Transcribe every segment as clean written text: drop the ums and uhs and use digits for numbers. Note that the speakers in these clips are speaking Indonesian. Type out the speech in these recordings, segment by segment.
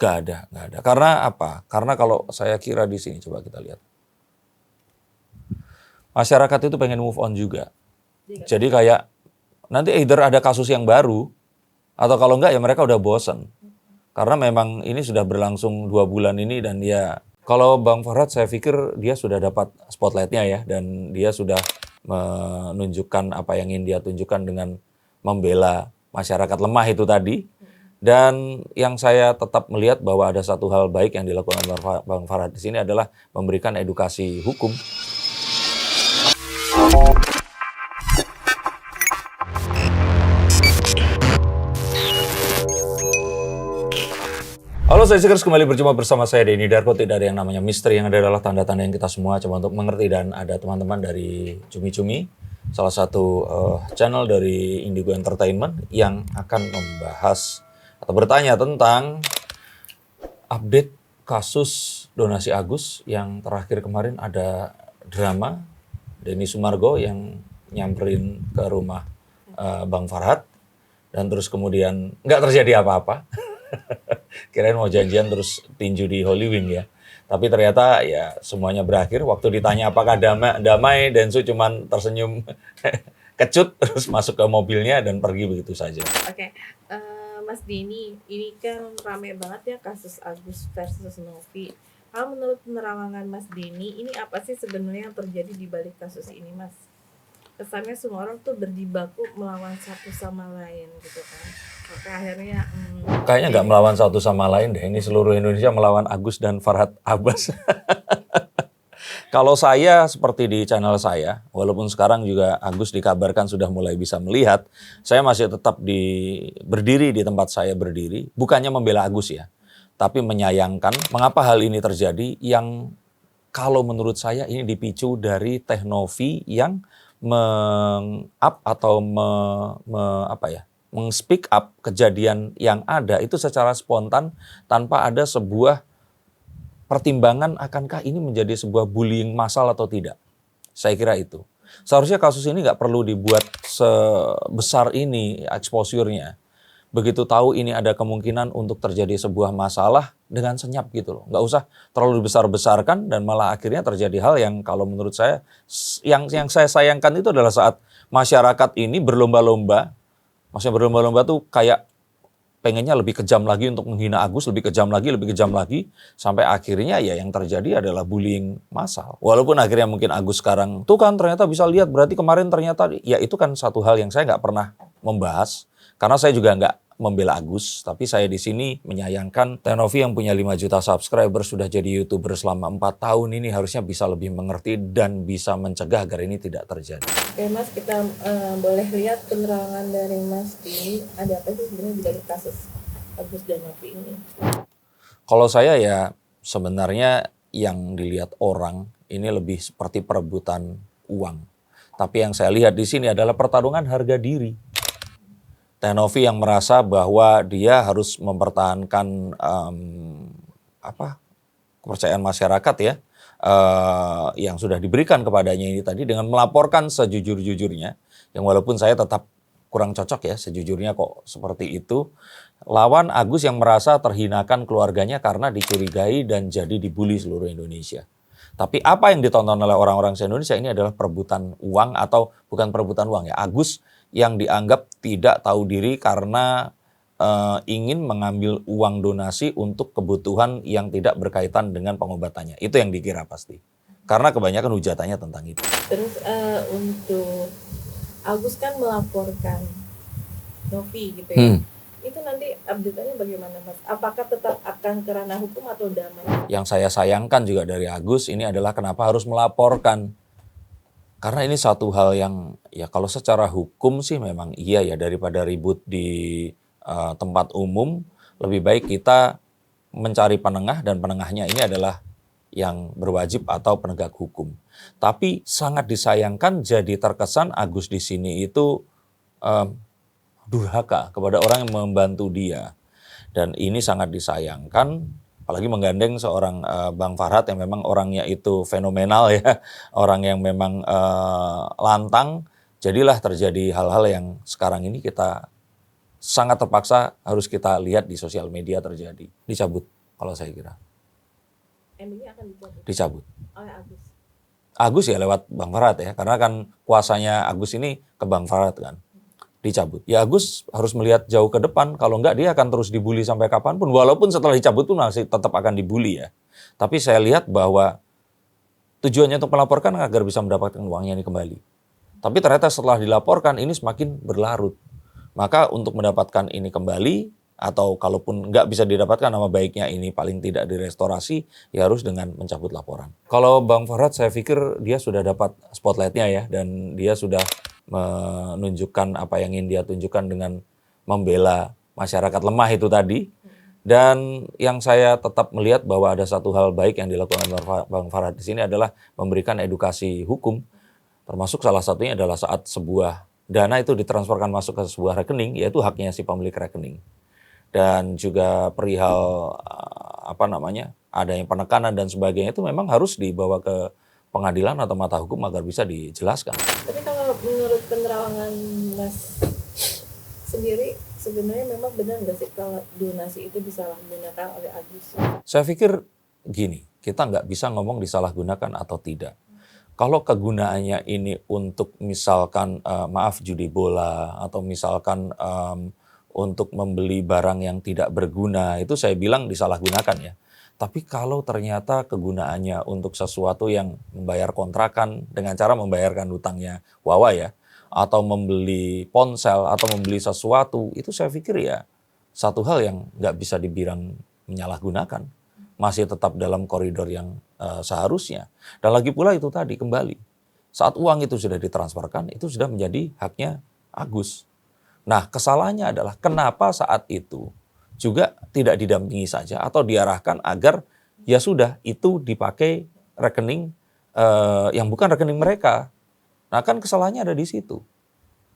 Nggak ada, nggak ada. Karena apa? Karena kalau saya kira di sini, coba kita lihat. Masyarakat itu pengen move on juga. Jadi kayak nanti either ada kasus yang baru, atau kalau enggak ya mereka udah bosen. Karena memang ini sudah berlangsung 2 bulan ini dan ya kalau Bang Farhad saya pikir dia sudah dapat spotlightnya ya. Dan dia sudah menunjukkan apa yang ingin dia tunjukkan dengan membela masyarakat lemah itu tadi. Dan yang saya tetap melihat bahwa ada satu hal baik yang dilakukan Bang Farhad di sini adalah memberikan edukasi hukum. Halo, saya Sikers, kembali berjumpa bersama saya Denny Darko. Tidak ada yang namanya misteri, yang ada adalah tanda-tanda yang kita semua coba untuk mengerti. Dan ada teman-teman dari Cumi Cumi, salah satu channel dari Indigo Entertainment yang akan membahas atau bertanya tentang update kasus donasi Agus yang terakhir kemarin ada drama Denny Sumargo yang nyamperin ke rumah Bang Farhad dan terus kemudian nggak terjadi apa-apa. Kirain mau janjian terus tinju di Holy Wing ya. Tapi ternyata ya semuanya berakhir. Waktu ditanya apakah damai, Densu cuman tersenyum kecut terus masuk ke mobilnya dan pergi begitu saja. Oke, Mas Denny, ini kan rame banget ya kasus Agus versus Novi. Kalau menurut penerawangan Mas Denny, ini apa sih sebenarnya yang terjadi di balik kasus ini, Mas? Kesannya semua orang tuh berjibaku melawan satu sama lain gitu kan. Sampai akhirnya kayaknya nggak melawan satu sama lain deh. Ini seluruh Indonesia melawan Agus dan Farhad Abbas. Kalau saya seperti di channel saya, walaupun sekarang juga Agus dikabarkan sudah mulai bisa melihat, saya masih tetap berdiri di tempat saya berdiri. Bukannya membela Agus ya, tapi menyayangkan mengapa hal ini terjadi yang kalau menurut saya ini dipicu dari Teh Novi yang meng-up atau meng-speak up kejadian yang ada itu secara spontan tanpa ada sebuah pertimbangan akankah ini menjadi sebuah bullying massal atau tidak. Saya kira itu. Seharusnya kasus ini nggak perlu dibuat sebesar ini exposure-nya. Begitu tahu ini ada kemungkinan untuk terjadi sebuah masalah dengan senyap gitu loh. Nggak usah terlalu dibesar-besarkan dan malah akhirnya terjadi hal yang kalau menurut saya yang saya sayangkan itu adalah saat masyarakat ini berlomba-lomba. Maksudnya berlomba-lomba tuh kayak pengennya lebih kejam lagi untuk menghina Agus, lebih kejam lagi. Sampai akhirnya ya yang terjadi adalah bullying massal. Walaupun akhirnya mungkin Agus sekarang, tuh kan ternyata bisa lihat berarti kemarin ternyata, ya itu kan satu hal yang saya nggak pernah membahas. Karena saya juga nggak membela Agus, tapi saya di sini menyayangkan Teh Novi yang punya 5 juta subscriber sudah jadi YouTuber selama 4 tahun ini harusnya bisa lebih mengerti dan bisa mencegah agar ini tidak terjadi. Oke Mas, kita boleh lihat penerangan dari Mas Denny, ada apa sih sebenarnya di balik kasus Agus dan Novi ini? Kalau saya ya sebenarnya yang dilihat orang ini lebih seperti perebutan uang. Tapi yang saya lihat di sini adalah pertarungan harga diri. Teh Novi yang merasa bahwa dia harus mempertahankan kepercayaan masyarakat ya yang sudah diberikan kepadanya ini tadi dengan melaporkan sejujur-jujurnya, yang walaupun saya tetap kurang cocok ya sejujurnya kok seperti itu, lawan Agus yang merasa terhinakan keluarganya karena dicurigai dan jadi dibully seluruh Indonesia. Tapi apa yang ditonton oleh orang-orang se-Indonesia ini adalah perebutan uang atau bukan perebutan uang ya, Agus yang dianggap tidak tahu diri karena ingin mengambil uang donasi untuk kebutuhan yang tidak berkaitan dengan pengobatannya. Itu yang dikira pasti. Karena kebanyakan hujatannya tentang itu. Terus untuk Agus kan melaporkan Novi gitu ya. Itu nanti update-nya bagaimana Mas? Apakah tetap akan ke ranah hukum atau damai? Yang saya sayangkan juga dari Agus ini adalah kenapa harus melaporkan. Karena ini satu hal yang ya kalau secara hukum sih memang iya ya, daripada ribut di tempat umum lebih baik kita mencari penengah dan penengahnya ini adalah yang berwajib atau penegak hukum. Tapi sangat disayangkan jadi terkesan Agus di sini itu durhaka kepada orang yang membantu dia. Dan ini sangat disayangkan, apalagi menggandeng seorang Bang Farhad yang memang orangnya itu fenomenal ya, orang yang memang lantang. Jadilah terjadi hal-hal yang sekarang ini kita sangat terpaksa harus kita lihat di sosial media terjadi. Dicabut kalau saya kira. Endingnya akan dicabut Dicabut. oleh Agus. Agus ya lewat Bang Farhat ya, karena kan kuasanya Agus ini ke Bang Farhat kan. Dicabut. Ya Agus harus melihat jauh ke depan, kalau enggak dia akan terus dibully sampai kapanpun. Walaupun setelah dicabut pun masih tetap akan dibully ya. Tapi saya lihat bahwa tujuannya untuk melaporkan agar bisa mendapatkan uangnya ini kembali. Tapi ternyata setelah dilaporkan ini semakin berlarut. Maka untuk mendapatkan ini kembali, atau kalaupun nggak bisa didapatkan nama baiknya ini paling tidak direstorasi, ya harus dengan mencabut laporan. Kalau Bang Farhat saya pikir dia sudah dapat spotlightnya ya, dan dia sudah menunjukkan apa yang ingin dia tunjukkan dengan membela masyarakat lemah itu tadi. Dan yang saya tetap melihat bahwa ada satu hal baik yang dilakukan Bang Farhat di sini adalah memberikan edukasi hukum. Termasuk salah satunya adalah saat sebuah dana itu ditransferkan masuk ke sebuah rekening, yaitu haknya si pemilik rekening. Dan juga perihal adanya penekanan dan sebagainya itu memang harus dibawa ke pengadilan atau mata hukum agar bisa dijelaskan. Tapi kalau menurut penerawangan Mas sendiri, sebenarnya memang benar nggak sih kalau donasi itu disalahgunakan oleh Agus? Saya pikir gini, kita nggak bisa ngomong disalahgunakan atau tidak. Kalau kegunaannya ini untuk misalkan judi bola atau misalkan untuk membeli barang yang tidak berguna, itu saya bilang disalahgunakan ya. Tapi kalau ternyata kegunaannya untuk sesuatu yang membayar kontrakan dengan cara membayarkan hutangnya Wawa ya, atau membeli ponsel atau membeli sesuatu, itu saya pikir ya satu hal yang nggak bisa dibilang menyalahgunakan. Masih tetap dalam koridor yang seharusnya. Dan lagi pula itu tadi kembali, saat uang itu sudah ditransferkan, itu sudah menjadi haknya Agus. Nah, kesalahannya adalah kenapa saat itu juga tidak didampingi saja atau diarahkan agar ya sudah itu dipakai rekening yang bukan rekening mereka. Nah, kan kesalahannya ada di situ.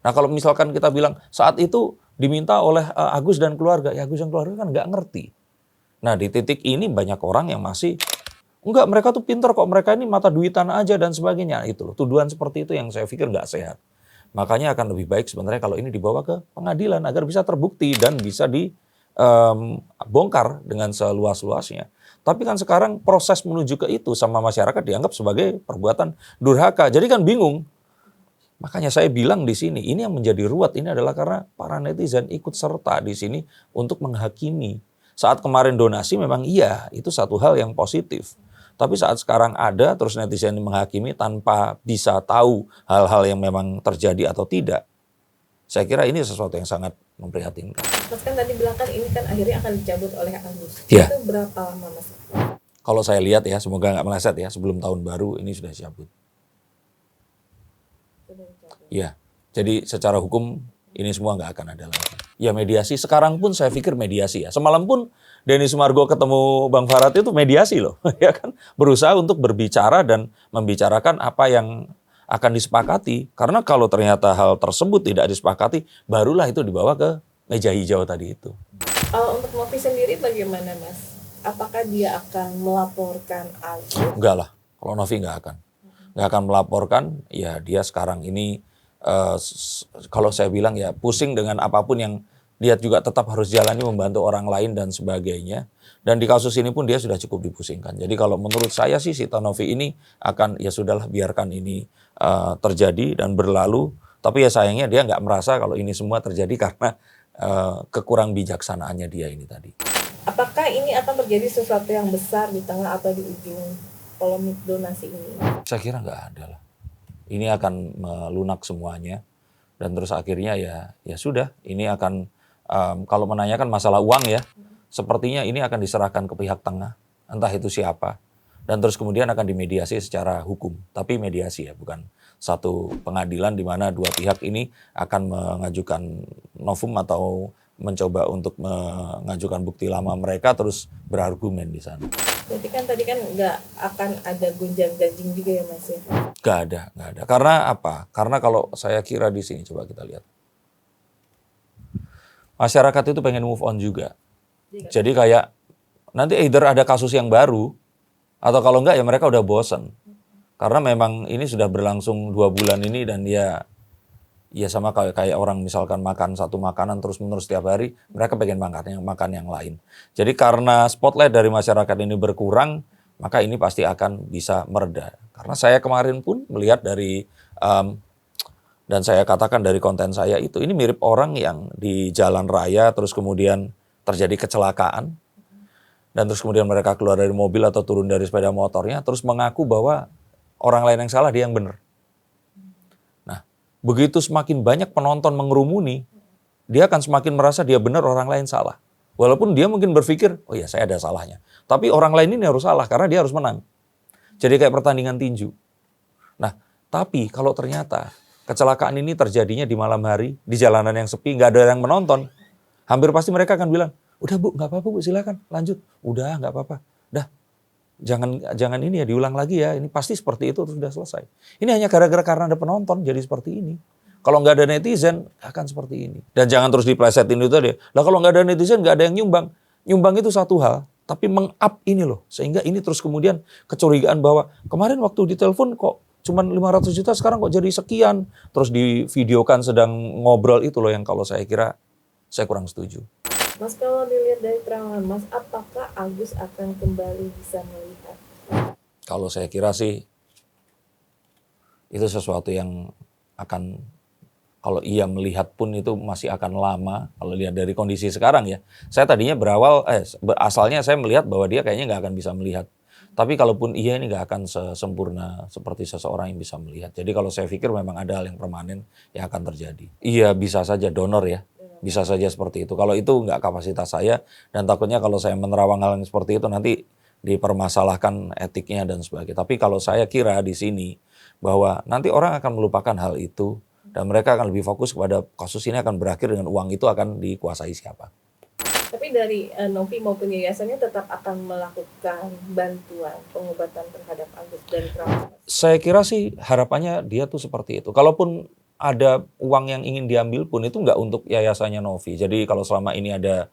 Nah, kalau misalkan kita bilang saat itu diminta oleh Agus dan keluarga, ya Agus dan keluarga kan nggak ngerti. Nah, di titik ini banyak orang yang masih enggak, mereka tuh pintar kok, mereka ini mata duitan aja dan sebagainya. Itu loh, tuduhan seperti itu yang saya pikir nggak sehat. Makanya akan lebih baik sebenarnya kalau ini dibawa ke pengadilan agar bisa terbukti dan bisa dibongkar dengan seluas-luasnya. Tapi kan sekarang proses menuju ke itu sama masyarakat dianggap sebagai perbuatan durhaka. Jadi kan bingung. Makanya saya bilang di sini, ini yang menjadi ruwet ini adalah karena para netizen ikut serta di sini untuk menghakimi. Saat kemarin donasi memang iya, itu satu hal yang positif. Tapi saat sekarang ada, terus netizen menghakimi tanpa bisa tahu hal-hal yang memang terjadi atau tidak. Saya kira ini sesuatu yang sangat memprihatinkan. Mas kan tadi bilang kan ini kan akhirnya akan dicabut oleh Agus. Ya. Itu berapa lama Mas? Kalau saya lihat ya, semoga nggak meleset ya, sebelum tahun baru ini sudah dicabut. Sudah dicabut. Ya, jadi secara hukum ini semua nggak akan ada lagi. Ya mediasi, sekarang pun saya pikir mediasi ya. Semalam pun Denny Sumargo ketemu Bang Farhat itu mediasi loh. Ya kan, berusaha untuk berbicara dan membicarakan apa yang akan disepakati. Karena kalau ternyata hal tersebut tidak disepakati, barulah itu dibawa ke meja hijau tadi itu. Untuk Novi sendiri bagaimana Mas? Apakah dia akan melaporkan Agus? Enggak lah, kalau Novi nggak akan. Nggak akan melaporkan, ya dia sekarang ini kalau saya bilang ya pusing dengan apapun yang dia juga tetap harus jalani membantu orang lain dan sebagainya. Dan di kasus ini pun dia sudah cukup dipusingkan. Jadi kalau menurut saya sih si Novi ini akan ya sudahlah biarkan ini terjadi dan berlalu. Tapi ya sayangnya dia nggak merasa kalau ini semua terjadi karena kekurang bijaksanaannya dia ini tadi. Apakah ini akan terjadi sesuatu yang besar di tengah atau di ujung polemik donasi ini? Saya kira nggak ada lah. Ini akan melunak semuanya. Dan terus akhirnya ya sudah, ini akan kalau menanyakan masalah uang ya, sepertinya ini akan diserahkan ke pihak tengah, entah itu siapa. Dan terus kemudian akan dimediasi secara hukum. Tapi mediasi ya, bukan satu pengadilan di mana dua pihak ini akan mengajukan novum atau mencoba untuk mengajukan bukti lama mereka terus berargumen di sana. Berarti kan tadi kan nggak akan ada gonjang-ganjing juga ya Mas ya? Nggak ada. Karena apa? Karena kalau saya kira di sini, coba kita lihat. Masyarakat itu pengen move on juga. Jadi kayak nanti either ada kasus yang baru, atau kalau enggak ya mereka udah bosan. Karena memang ini sudah berlangsung 2 bulan ini dan ya Ya sama kayak orang misalkan makan satu makanan terus-menerus setiap hari, mereka pengen makan yang lain. Jadi karena spotlight dari masyarakat ini berkurang, maka ini pasti akan bisa mereda. Karena saya kemarin pun melihat dari dan saya katakan dari konten saya itu, ini mirip orang yang di jalan raya terus kemudian terjadi kecelakaan dan terus kemudian mereka keluar dari mobil atau turun dari sepeda motornya terus mengaku bahwa orang lain yang salah, dia yang benar. Nah, begitu semakin banyak penonton mengerumuni, dia akan semakin merasa dia benar, orang lain salah. Walaupun dia mungkin berpikir, oh ya saya ada salahnya. Tapi orang lain ini harus salah karena dia harus menang. Jadi kayak pertandingan tinju. Nah, tapi kalau ternyata kecelakaan ini terjadinya di malam hari, di jalanan yang sepi, nggak ada yang menonton, hampir pasti mereka akan bilang, udah Bu, nggak apa-apa Bu, silakan lanjut. Udah, nggak apa-apa. Dah, jangan ini ya, diulang lagi ya. Ini pasti seperti itu, sudah selesai. Ini hanya gara-gara karena ada penonton jadi seperti ini. Kalau nggak ada netizen, akan seperti ini. Dan jangan terus diplesetin itu tadi. Lah kalau nggak ada netizen, nggak ada yang nyumbang. Nyumbang itu satu hal, tapi meng-up ini loh. Sehingga ini terus kemudian kecurigaan bahwa kemarin waktu ditelepon kok cuman 500 juta, sekarang kok jadi sekian. Terus divideokan sedang ngobrol, itu loh yang kalau saya kira saya kurang setuju. Mas, kalau dilihat dari terangan Mas, apakah Agus akan kembali bisa melihat? Kalau saya kira sih itu sesuatu yang akan, kalau ia melihat pun itu masih akan lama. Kalau lihat dari kondisi sekarang ya. Saya tadinya asalnya saya melihat bahwa dia kayaknya nggak akan bisa melihat. Tapi kalaupun iya, ini nggak akan sesempurna seperti seseorang yang bisa melihat. Jadi kalau saya pikir memang ada hal yang permanen yang akan terjadi. Iya, bisa saja donor ya. Bisa saja seperti itu. Kalau itu nggak kapasitas saya, dan takutnya kalau saya menerawang hal yang seperti itu nanti dipermasalahkan etiknya dan sebagainya. Tapi kalau saya kira di sini bahwa nanti orang akan melupakan hal itu dan mereka akan lebih fokus kepada kasus ini akan berakhir dengan uang itu akan dikuasai siapa. Tapi dari Novi maupun yayasannya tetap akan melakukan bantuan pengobatan terhadap Agus dari trauma. Saya kira sih harapannya dia tuh seperti itu. Kalaupun ada uang yang ingin diambil pun itu nggak untuk yayasannya Novi. Jadi kalau selama ini ada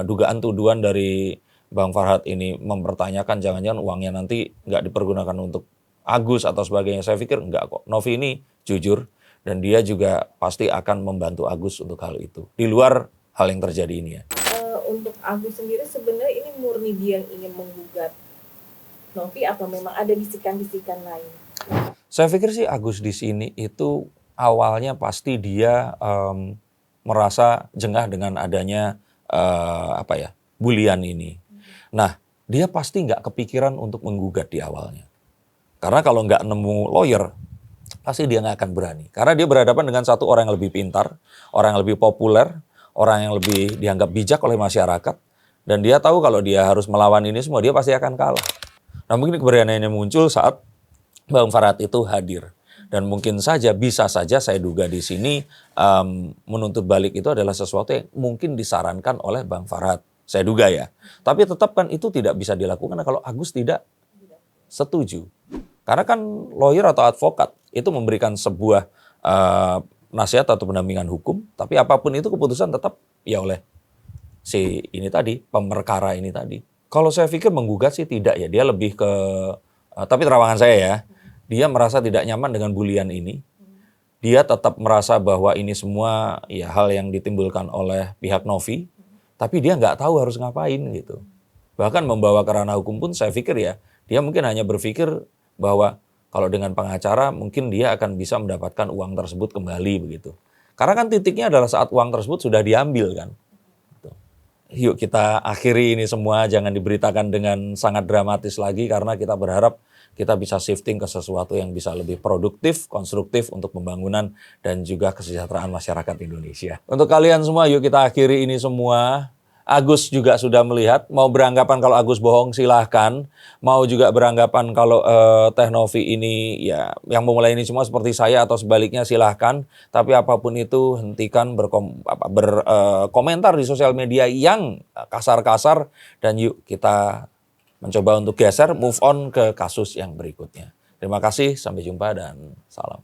dugaan tuduhan dari Bang Farhad ini mempertanyakan jangan-jangan uangnya nanti nggak dipergunakan untuk Agus atau sebagainya, saya pikir enggak kok. Novi ini jujur dan dia juga pasti akan membantu Agus untuk hal itu. Di luar hal yang terjadi ini ya. Untuk Agus sendiri sebenarnya ini murni dia yang ingin menggugat Novi atau memang ada bisikan-bisikan lain? Saya pikir sih Agus di sini itu awalnya pasti dia merasa jengah dengan adanya bulian ini. Nah, dia pasti nggak kepikiran untuk menggugat di awalnya. Karena kalau nggak nemu lawyer, pasti dia nggak akan berani. Karena dia berhadapan dengan satu orang yang lebih pintar, orang yang lebih populer, orang yang lebih dianggap bijak oleh masyarakat. Dan dia tahu kalau dia harus melawan ini semua, dia pasti akan kalah. Nah mungkin keberaniannya muncul saat Bang Farhad itu hadir. Dan mungkin saja, bisa saja saya duga di sini menuntut balik itu adalah sesuatu yang mungkin disarankan oleh Bang Farhad. Saya duga ya. Tapi tetap kan itu tidak bisa dilakukan kalau Agus tidak setuju. Karena kan lawyer atau advokat itu memberikan sebuah nasihat atau pendampingan hukum, tapi apapun itu keputusan tetap ya oleh si ini tadi, pemerkara ini tadi. Kalau saya pikir menggugat sih tidak ya, dia lebih ke, tapi terawangan saya ya, dia merasa tidak nyaman dengan bulian ini. Dia tetap merasa bahwa ini semua ya hal yang ditimbulkan oleh pihak Novi, tapi dia nggak tahu harus ngapain gitu. Bahkan membawa ke ranah hukum pun saya pikir ya, dia mungkin hanya berpikir bahwa kalau dengan pengacara mungkin dia akan bisa mendapatkan uang tersebut kembali begitu. Karena kan titiknya adalah saat uang tersebut sudah diambil kan. Yuk kita akhiri ini semua, jangan diberitakan dengan sangat dramatis lagi karena kita berharap kita bisa shifting ke sesuatu yang bisa lebih produktif, konstruktif untuk pembangunan dan juga kesejahteraan masyarakat Indonesia. Untuk kalian semua, yuk kita akhiri ini semua. Agus juga sudah melihat, mau beranggapan kalau Agus bohong silahkan, mau juga beranggapan kalau Teh Novi ini ya yang memulai ini semua seperti saya atau sebaliknya silahkan, tapi apapun itu hentikan berkomentar di sosial media yang kasar-kasar dan yuk kita mencoba untuk geser, move on ke kasus yang berikutnya. Terima kasih, sampai jumpa dan salam.